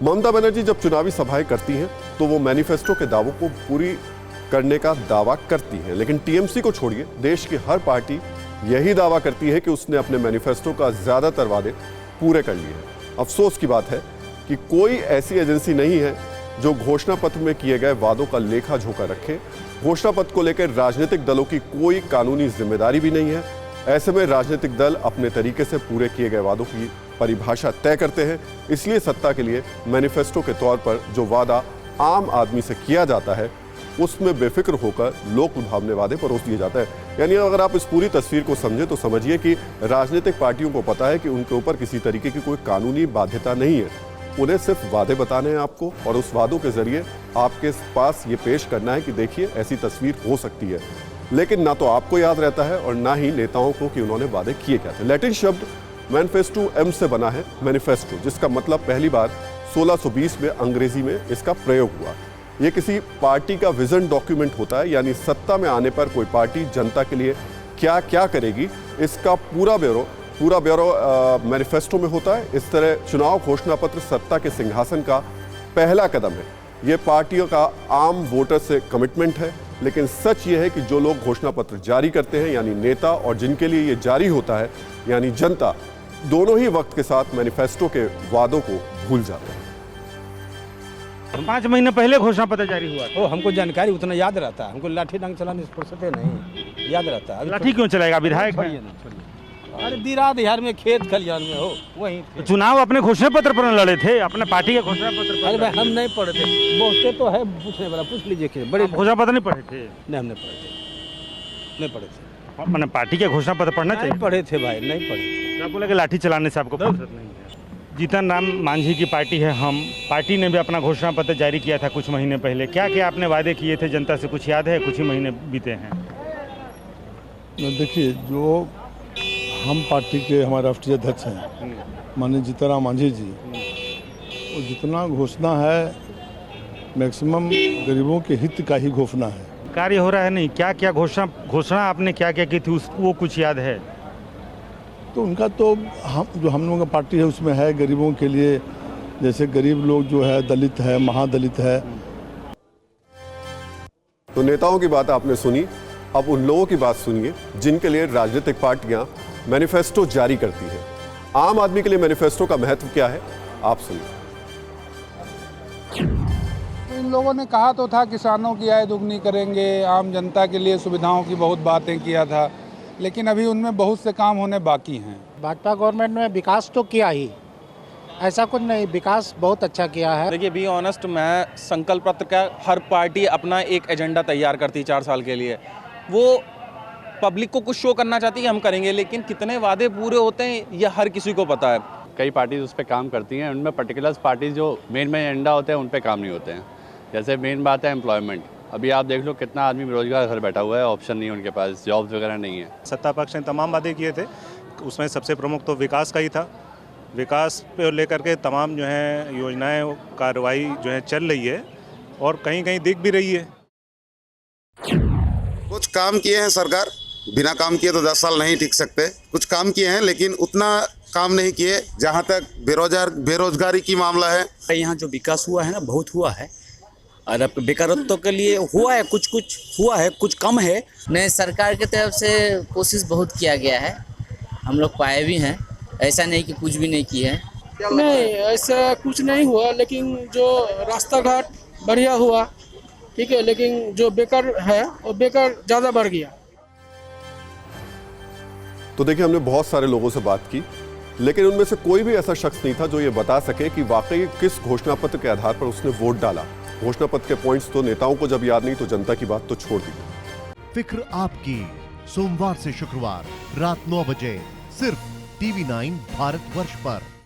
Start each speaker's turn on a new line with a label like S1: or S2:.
S1: ममता बनर्जी जब चुनावी सभाएं करती हैं तो वो मैनिफेस्टो के दावों को पूरी करने का दावा करती हैं, लेकिन टीएमसी को छोड़िए देश की हर पार्टी यही दावा करती है कि उसने अपने मैनिफेस्टो का ज्यादातर वादे पूरे कर लिए हैं। अफसोस की बात है कि कोई ऐसी एजेंसी नहीं है जो घोषणा पत्र में किए गए वादों का लेखा जोखा रखे। घोषणा पत्र को लेकर राजनीतिक दलों की कोई कानूनी जिम्मेदारी भी नहीं है। ऐसे में राजनीतिक दल अपने तरीके से पूरे किए गए वादों की परिभाषा तय करते हैं, इसलिए सत्ता के लिए मैनिफेस्टो के तौर पर जो वादा आम आदमी से किया जाता है उसमें बेफिक्र होकर लोक लुभावने वादे परोस दिए जाते हैं। यानी अगर आप इस पूरी तस्वीर को समझे तो समझिए कि राजनीतिक पार्टियों को पता है कि उनके ऊपर किसी तरीके की कोई कानूनी बाध्यता नहीं है, उन्हें सिर्फ वादे बताने हैं आपको और उस वादों के जरिए आपके पास ये पेश करना है कि देखिए ऐसी तस्वीर हो सकती है। लेकिन ना तो आपको याद रहता है और ना ही नेताओं को कि उन्होंने वादे किए क्या थे। लैटिन शब्द मैनिफेस्टो एम से बना है मैनिफेस्टो, जिसका मतलब पहली बार 1620 में अंग्रेजी में इसका प्रयोग हुआ। यह किसी पार्टी का विजन डॉक्यूमेंट होता है, यानी सत्ता में आने पर कोई पार्टी जनता के लिए क्या क्या करेगी इसका पूरा ब्यौरा मैनिफेस्टो में होता है। इस तरह चुनाव घोषणा पत्र सत्ता के सिंहासन का पहला कदम है। यह पार्टियों का आम वोटर से कमिटमेंट है, लेकिन सच यह है कि जो लोग घोषणा पत्र जारी करते हैं यानी नेता और जिनके लिए ये जारी होता है यानी जनता, दोनों ही वक्त के साथ मैनिफेस्टो के वादों को भूल जाते हैं।
S2: 5 महीने पहले घोषणा पत्र जारी हुआ था।
S3: हमको जानकारी उतना याद रहता है, हमको लाठी डंग चलाने से फुर्सत नहीं, याद रहता है।
S2: लाठी क्यों चलाएगा? विधायक है।
S3: अरे दिरा दिहार में खेत खलियान में हो वहीं
S2: तो चुनाव अपने घोषणा पत्र पर लड़े थे, अपने पार्टी के घोषणा पत्र पर।
S3: अरे भाई हम नहीं पढ़े थे, बहुते तो है पूछने वाला, पूछ लीजिए। बड़े
S2: घोषणा पत्र नहीं पढ़े थे?
S3: नहीं, हम नहीं पढ़े थे।
S2: मैंने पार्टी के घोषणा पत्र पढ़ना चाहिए।
S3: पढ़े थे भाई, नहीं पढ़े थे।
S2: क्या बोले कि लाठी चलाने से आपको फुर्सत नहीं है? जीतन राम मांझी की पार्टी है हम, पार्टी ने भी अपना घोषणा पत्र जारी किया था कुछ महीने पहले। क्या क्या आपने वादे किए थे जनता से, कुछ याद है? कुछ ही महीने बीते हैं।
S4: देखिए, जो हम पार्टी के हमारे राष्ट्रीय अध्यक्ष हैं माननीय जीतन राम मांझी जी, वो जितना घोषणा है मैक्सिमम गरीबों के हित का ही घोषणा है।
S2: कार्य हो रहा है नहीं? क्या क्या घोषणा आपने क्या क्या की थी वो कुछ याद है?
S4: तो उनका तो हम लोगों का पार्टी है उसमें है गरीबों के लिए, जैसे गरीब लोग जो है, दलित है, महादलित है।
S1: तो नेताओं की बात आपने सुनी, अब उन लोगों की बात सुनिए जिनके लिए राजनीतिक पार्टियां मैनिफेस्टो जारी करती हैं। आम आदमी के लिए मैनिफेस्टो का महत्व क्या है, आप सुनिए।
S5: इन लोगों ने कहा तो था किसानों की आय दुगनी करेंगे, आम जनता के लिए सुविधाओं की बहुत बातें किया था, लेकिन अभी उनमें बहुत से काम होने बाकी हैं।
S6: भाजपा गवर्नमेंट में विकास तो किया ही, ऐसा कुछ नहीं, विकास बहुत अच्छा किया है।
S7: देखिए, बी ऑनेस्ट, मैं संकल्प पत्र का हर पार्टी अपना एक एजेंडा तैयार करती है 4 साल के लिए। वो पब्लिक को कुछ शो करना चाहती है, हम करेंगे, लेकिन कितने वादे पूरे होते हैं ये हर किसी को पता है।
S8: कई पार्टीज उस पर काम करती हैं, उनमें पर्टिकुलर पार्टीज जो मेन एजेंडा होते हैं उन पर काम नहीं होते हैं। जैसे मेन बात है एम्प्लॉयमेंट। अभी आप देख लो कितना आदमी बेरोजगार घर बैठा हुआ है, ऑप्शन नहीं है उनके पास, जॉब्स वगैरह नहीं है।
S9: सत्ता पक्ष ने तमाम वादे किए थे, उसमें सबसे प्रमुख तो विकास का ही था। विकास पे लेकर के तमाम जो है योजनाएं, कार्रवाई जो है चल रही है और कहीं कहीं दिख भी रही है।
S10: कुछ काम किए हैं सरकार, बिना काम किए तो 10 साल नहीं टिक सकते। कुछ काम किए हैं लेकिन उतना काम नहीं किए। जहां तक बेरोजगारी की मामला है,
S11: यहाँ जो विकास हुआ है ना, बहुत हुआ है, और अब बेकारों के लिए हुआ है, कुछ हुआ है, कुछ कम है।
S12: नहीं, सरकार की तरफ से कोशिश बहुत किया गया है, हम लोग पाए भी हैं, ऐसा नहीं कि कुछ भी नहीं किया है।
S13: नहीं, ऐसा कुछ नहीं हुआ, लेकिन जो रास्ता घाट बढ़िया हुआ, ठीक है, लेकिन जो बेकार है वो बेकार ज़्यादा बढ़ गया।
S1: तो देखिए, हमने बहुत सारे लोगों से बात की, लेकिन उनमें से कोई भी ऐसा शख्स नहीं था जो ये बता सके कि वाकई किस घोषणा पत्र के आधार पर उसने वोट डाला। घोषणा पत्र के पॉइंट्स तो नेताओं को जब याद नहीं तो जनता की बात तो छोड़ दी।
S14: फिक्र आपकी, सोमवार से शुक्रवार रात 9 बजे सिर्फ TV9 भारतवर्ष पर।